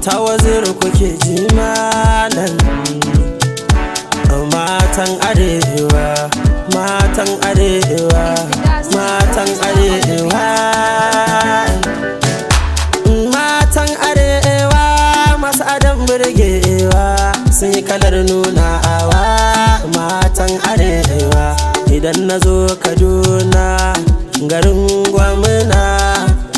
ta waziri kuke ji malam. Matan arewa, matan arewa, matan arewa, matan arewa masu adon burgewa sun yi kalar nunawa. Matan arewa idan na zo Kaduna garin gwamna,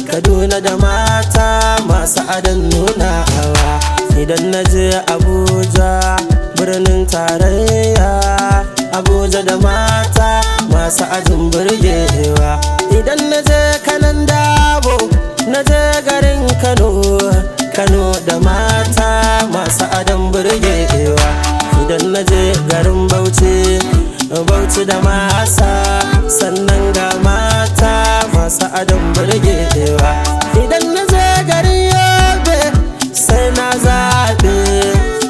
Kaduna da mata masu adon nunawa. Idan na je Abuja birnin tarayya, Abuja da mata masu ajin burgewa. Idan na je Kanan Dabo, na je garin Kano, Kano da mata masu adon burgewa. Idan na je garin Bauchi, Bauchi da masa, sannan ga mata masu adon burgewa. Idan na je garin Yobe sai na zaɓe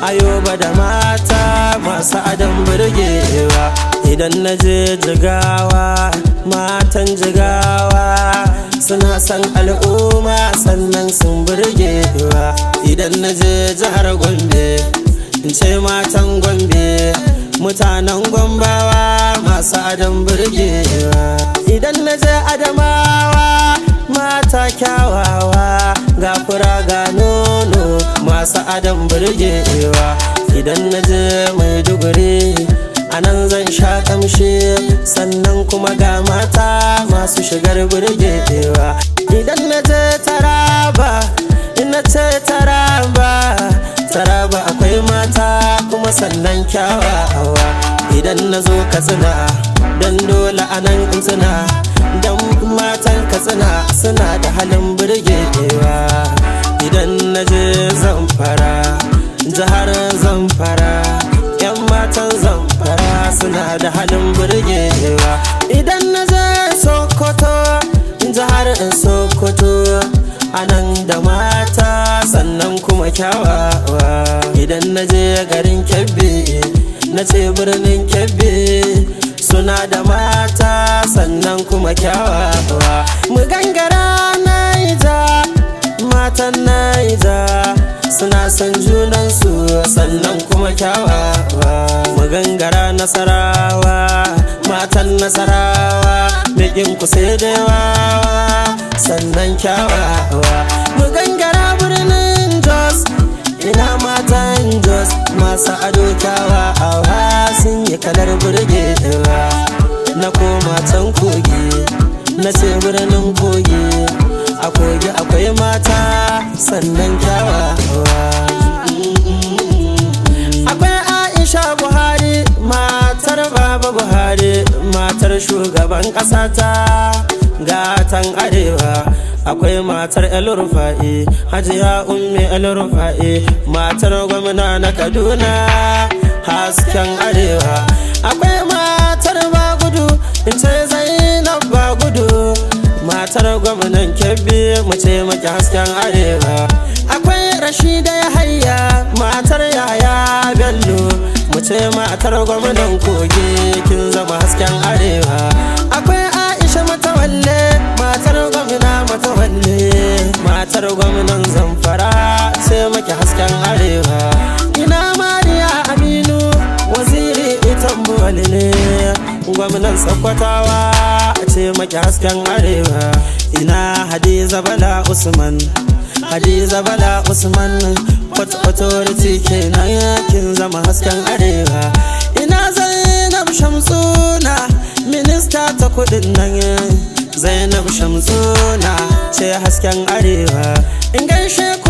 Ayoba da mata masu adon burgewa. Idan na je Jigawa, matan Jigawa suna son al'umma sannan sun burgewa. Idan na je jihar Gombe, in ce matan Gombe, mutanen Gombawa masu adon burgewa. Idan na je Adamawa, mata kyawawa ga fura ga nono masu adon burgewa. Idan na je Maiduguri, anan zan sha kamshi, sannan kuma ga mata masu shigar burgewa. Idan na je Taraba, ina ce Taraba, Taraba akwai mata kuma sannan kyawawa. Idan na zo Katsina, dan dole anan in tsina, dan matan Katsina suna da halin burgewa. Idan na je Zamfara, jihar Zamfara, yan matan Zamfara suna da halin burgewa. Idan na je Sokoto, jihar Sokoto, anan da mata sannan kuma kyawawa. Idan na je garin Kebbi, na ce birnin Kebbi suna da mata sannan kuma kyawawa. Mu gangara Naija, matan Naija suna son junansu sannan kuma kyawawa. Mu gangara Nasarawa, matan Nasarawa bikin ku sai da yawa sannan kyawawa. Mu gangara birnin Jos, ina matan Jos masu ado kyawawa sun yi kalar burgewa. Na koma can Kogi, na ce birnin Kogi, a Kogi akwai mata sannan kyawawa. Akwai Aisha Buhari, matar Baba Buhari, matar shugaban ƙasa ta gatan arewa. Akwai matar El Rufai, Hajiya Ummi El Rufai, matar gwamna na Kaduna hasken arewa. Akwai matar Bagudu, in ce Zainab Bagudu, matar gwamnan Kebbi mu ce maki hasken arewa. Akwai Rashida Yahaya, matar Yahaya Bello, mu ce matar gwamnan Kogi kin zama hasken arewa. Akwai Aisha Matawalle, matar gwamna Matawalle, matar gwamnan Zamfara ce maki hasken arewa. Ina Mariya Aminu, waziri Itambuwal ne, gwamnan Sokotawa ce maki hasken arewa. Ina Hadiza Bala Usman, Hadiza Bala Usman, Port Authority kenan kin zama hasken arewa. Ina Zainab Shamsuna, minista ta kudin nan, Zainab Shamsuna ce hasken arewa. In gaishe ku